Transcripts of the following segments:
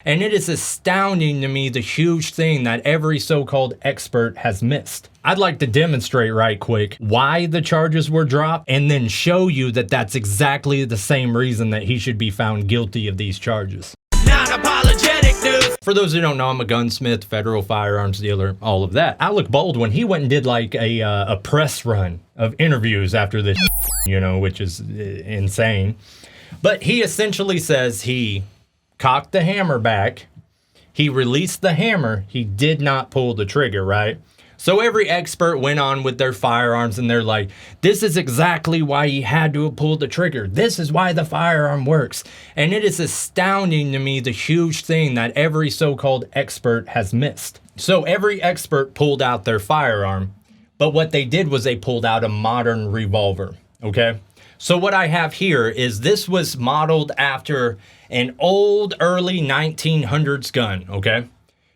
And it is astounding to me the huge thing that every so-called expert has missed. I'd like to demonstrate right quick why the charges were dropped and then show you that that's exactly the same reason that he should be found guilty of these charges. Non-apologetic news. For those who don't know, I'm a gunsmith, federal firearms dealer, all of that. Alec Baldwin, he went and did like a press run of interviews after this, which is insane. But he essentially says he cocked the hammer back, he released the hammer, he did not pull the trigger, right? So every expert went on with their firearms and they're like, this is exactly why he had to have pulled the trigger. This is why the firearm works. And it is astounding to me the huge thing that every so-called expert has missed. So every expert pulled out their firearm, but what they did was they pulled out a modern revolver, okay? So what I have here is this was modeled after an old early 1900s gun, okay?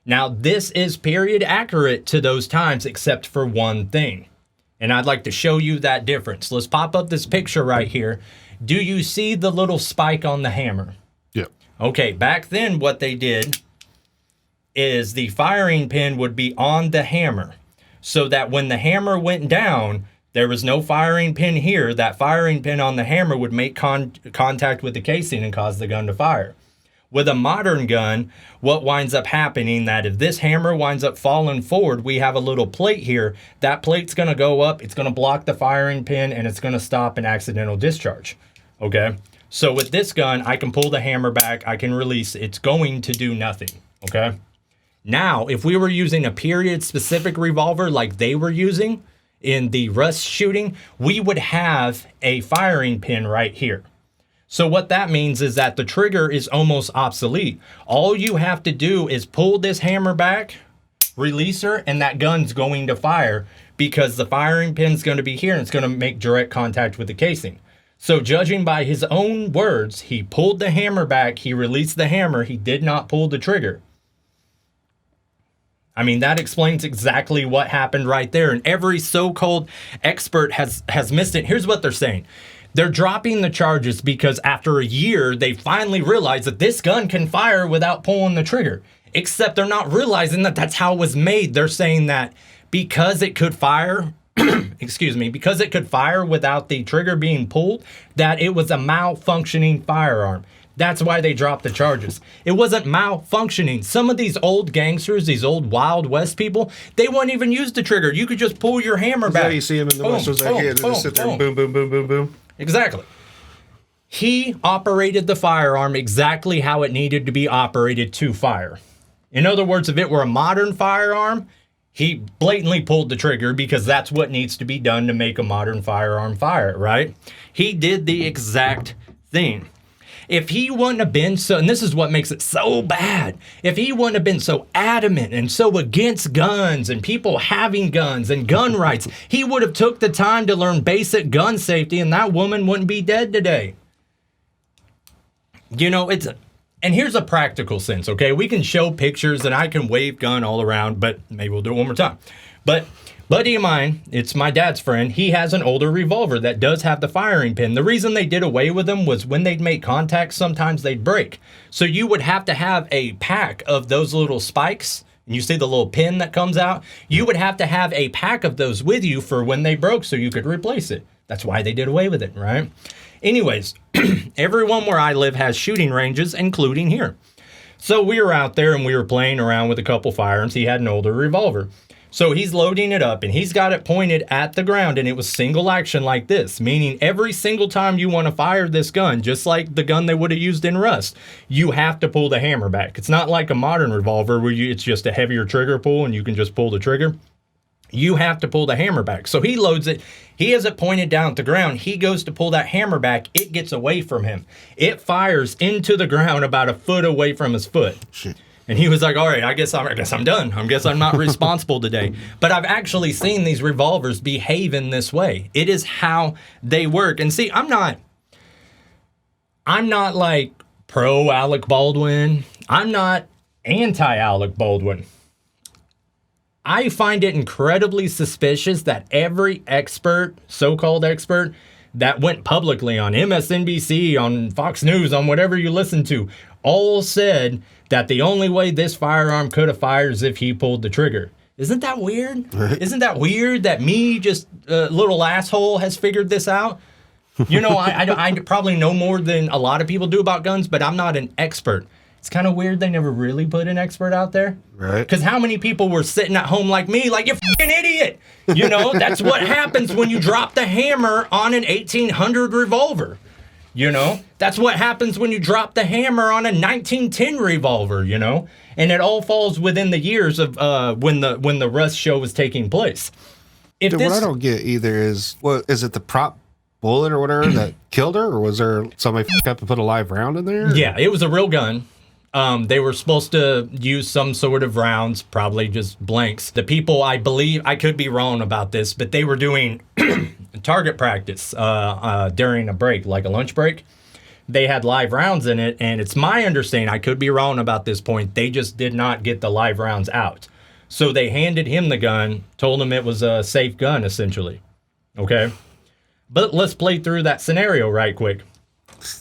Now this is period accurate to those times except for one thing. And I'd like to show you that difference. Let's pop up this picture right here. Do you see the little spike on the hammer? Yep. Okay, back then what they did is the firing pin would be on the hammer so that when the hammer went down, there was no firing pin here. That firing pin on the hammer would make contact with the casing and cause the gun to fire. With a modern gun, what winds up happening that if this hammer winds up falling forward, we have a little plate here. That plate's going to go up, it's going to block the firing pin, and it's going to stop an accidental discharge. Okay? So with this gun, I can pull the hammer back, I can release, it's going to do nothing. Okay? Now, if we were using a period-specific revolver like they were using in the Rust shooting, we would have a firing pin right here. So what that means is that the trigger is almost obsolete. All you have to do is pull this hammer back, release her, and that gun's going to fire because the firing pin's going to be here and it's going to make direct contact with the casing. So judging by his own words, he pulled the hammer back, he released the hammer, he did not pull the trigger. I mean, that explains exactly what happened right there. And every so-called expert has missed it. Here's what they're saying. They're dropping the charges because after a year, they finally realized that this gun can fire without pulling the trigger. Except they're not realizing that that's how it was made. They're saying that because it could fire, because it could fire without the trigger being pulled, that it was a malfunctioning firearm. That's why they dropped the charges. It wasn't malfunctioning. Some of these old gangsters, these old Wild West people, they wouldn't even use the trigger. You could just pull your hammer back. Yeah, you see them in the westerns like here. They just sit there and boom, boom, boom, boom, boom. Exactly. He operated the firearm exactly how it needed to be operated to fire. In other words, if it were a modern firearm, he blatantly pulled the trigger because that's what needs to be done to make a modern firearm fire, right? He did the exact thing. If he wouldn't have been so, and this is what makes it so bad, if he wouldn't have been so adamant and so against guns and people having guns and gun rights, he would have took the time to learn basic gun safety and that woman wouldn't be dead today. And here's a practical sense, okay? We can show pictures and I can wave gun all around, but maybe we'll do it one more time. But buddy of mine, it's my dad's friend, he has an older revolver that does have the firing pin. The reason they did away with them was when they'd make contact, sometimes they'd break. So you would have to have a pack of those little spikes, and you see the little pin that comes out? You would have to have a pack of those with you for when they broke so you could replace it. That's why they did away with it, right? Anyways, everyone where I live has shooting ranges, including here. So we were out there and we were playing around with a couple firearms. He had an older revolver. So he's loading it up and he's got it pointed at the ground and it was single action like this, meaning every single time you want to fire this gun, just like the gun they would have used in Rust, you have to pull the hammer back. It's not like a modern revolver where it's just a heavier trigger pull and you can just pull the trigger. You have to pull the hammer back. So he loads it. He has it pointed down at the ground. He goes to pull that hammer back. It gets away from him. It fires into the ground about a foot away from his foot. Shit. And he was like, all right, I guess I'm done. I guess I'm not responsible today. But I've actually seen these revolvers behave in this way. It is how they work. And see, I'm not like pro Alec Baldwin. I'm not anti Alec Baldwin. I find it incredibly suspicious that every expert, so-called expert, that went publicly on MSNBC, on Fox News, on whatever you listen to, all said that the only way this firearm could have fired is if he pulled the trigger. Isn't that weird? Right. Isn't that weird that me, just a little asshole, has figured this out? You know, I probably know more than a lot of people do about guns, but I'm not an expert. It's kind of weird they never really put an expert out there. Right. Because how many people were sitting at home like me, like, you fucking idiot? You know, that's what happens when you drop the hammer on an 1800 revolver. You know, that's what happens when you drop the hammer on a 1910 revolver, you know? And it all falls within the years of when the Rust show was taking place. Dude, what I don't get either is, is it the prop bullet or whatever that killed her? Or was there somebody have to put a live round in there? Yeah, it was a real gun. They were supposed to use some sort of rounds, probably just blanks. The people, I believe, I could be wrong about this, but they were doing target practice during a break, like a lunch break. They had live rounds in it, and it's my understanding, I could be wrong about this point, they just did not get the live rounds out. So they handed him the gun, told him it was a safe gun, essentially. Okay? But let's play through that scenario right quick.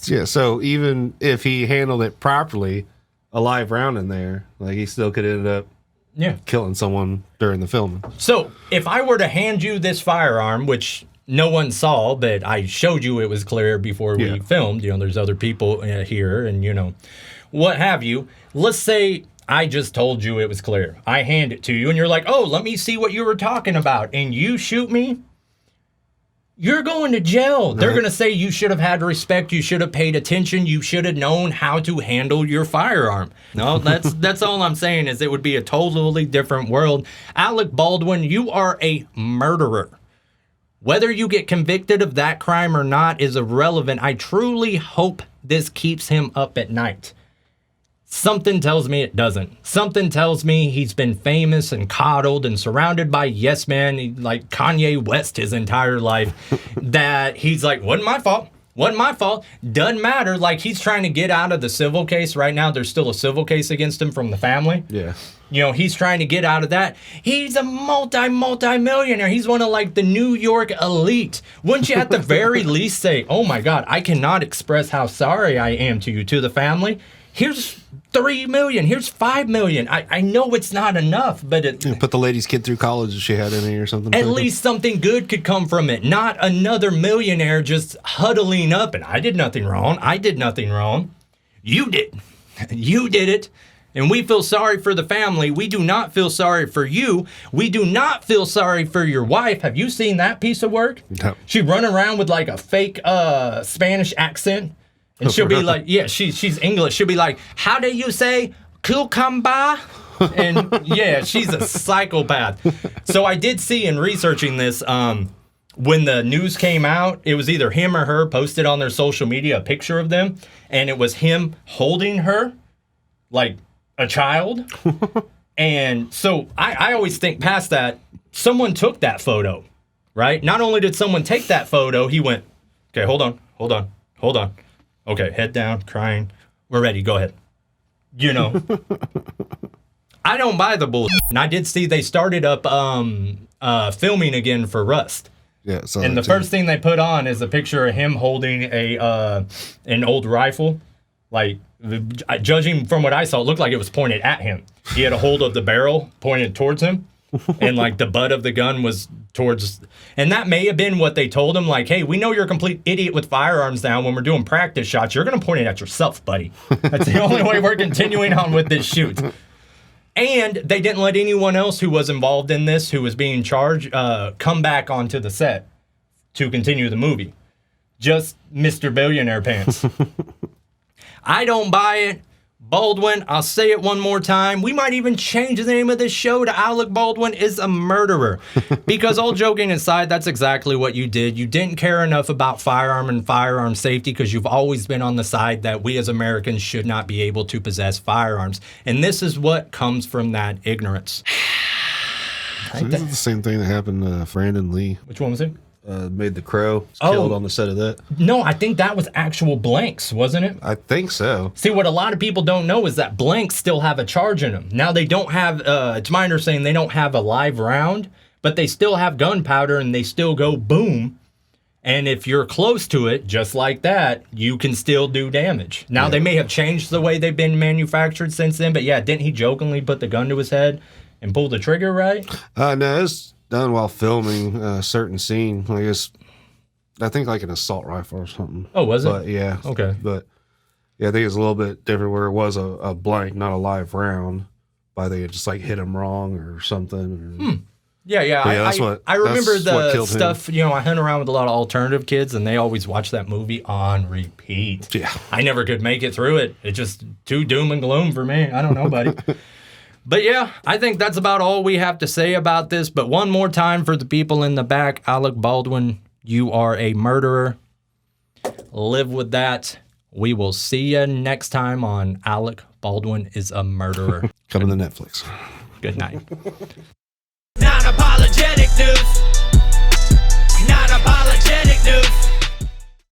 Yeah, so even if he handled it properly, a live round in there, like he still could end up killing someone during the filming. So if I were to hand you this firearm, which no one saw, but I showed you it was clear before we filmed, you know, there's other people here and, you know, what have you. Let's say I just told you it was clear. I hand it to you and you're like, oh, let me see what you were talking about. And you shoot me. You're going to jail. Right. They're going to say you should have had respect. You should have paid attention. You should have known how to handle your firearm. No, that's all I'm saying is it would be a totally different world. Alec Baldwin, you are a murderer. Whether you get convicted of that crime or not is irrelevant. I truly hope this keeps him up at night. Something tells me it doesn't. Something tells me he's been famous and coddled and surrounded by yes men like Kanye West his entire life. That he's like, wasn't my fault. Wasn't my fault. Doesn't matter. Like, he's trying to get out of the civil case right now. There's still a civil case against him from the family. Yeah. You know, he's trying to get out of that. He's a multi-millionaire. He's one of, like, the New York elite. Wouldn't you at the very least say, oh, my God, I cannot express how sorry I am to you, to the family. Here's $3 million. Here's $5 million. I know it's not enough, but put the lady's kid through college if she had any or something. At least something good could come from it. Not another millionaire just huddling up. And I did nothing wrong. I did nothing wrong. You did. You did it. And we feel sorry for the family. We do not feel sorry for you. We do not feel sorry for your wife. Have you seen that piece of work? No. She run around with like a fake Spanish accent. And she'll be like, yeah, she's English. She'll be like, how do you say cucumber? And yeah, she's a psychopath. So I did see in researching this, when the news came out, it was either him or her posted on their social media a picture of them. And it was him holding her like a child. And so I always think past that, someone took that photo, right? Not only did someone take that photo, he went, okay, hold on. Okay, head down, crying. We're ready. Go ahead. You know, I don't buy the bullshit. And I did see they started up filming again for Rust. Yeah. And the first thing they put on is a picture of him holding an old rifle. Like, judging from what I saw, it looked like it was pointed at him. He had a hold of the barrel pointed towards him. And like the butt of the gun was towards, and that may have been what they told him. Like, hey, we know you're a complete idiot with firearms now. When we're doing practice shots, you're going to point it at yourself, buddy. That's the only way we're continuing on with this shoot. And they didn't let anyone else who was involved in this, who was being charged, come back onto the set to continue the movie. Just Mr. Billionaire Pants. I don't buy it. Baldwin, I'll say it one more time. We might even change the name of this show to Alec Baldwin is a Murderer. Because all joking aside, that's exactly what you did. You didn't care enough about firearm and firearm safety because you've always been on the side that we as Americans should not be able to possess firearms. And this is what comes from that ignorance. So this is the same thing that happened to Brandon Lee. Which one was it? Made the Crow. Killed on the set of that. No, I think that was actual blanks, wasn't it? I think so. See, what a lot of people don't know is that blanks still have a charge in them. Now, they don't have, it's my understanding, they don't have a live round, but they still have gunpowder and they still go boom. And if you're close to it, just like that, you can still do damage. Now, they may have changed the way they've been manufactured since then, but yeah, didn't he jokingly put the gun to his head and pull the trigger, right? No, it's done while filming a certain scene. I think like an assault rifle or something. Oh, was it? But yeah. Okay. But yeah, I think it's a little bit different where it was a blank, not a live round. But they just like hit him wrong or something. Yeah. I remember the stuff, I hung around with a lot of alternative kids and they always watch that movie on repeat. Yeah. I never could make it through it. It's just too doom and gloom for me. I don't know, buddy. But yeah, I think that's about all we have to say about this. But one more time for the people in the back, Alec Baldwin, you are a murderer. Live with that. We will see you next time on Alec Baldwin is a Murderer. Coming to Netflix. Good night. Non-apologetic news. Non-apologetic news.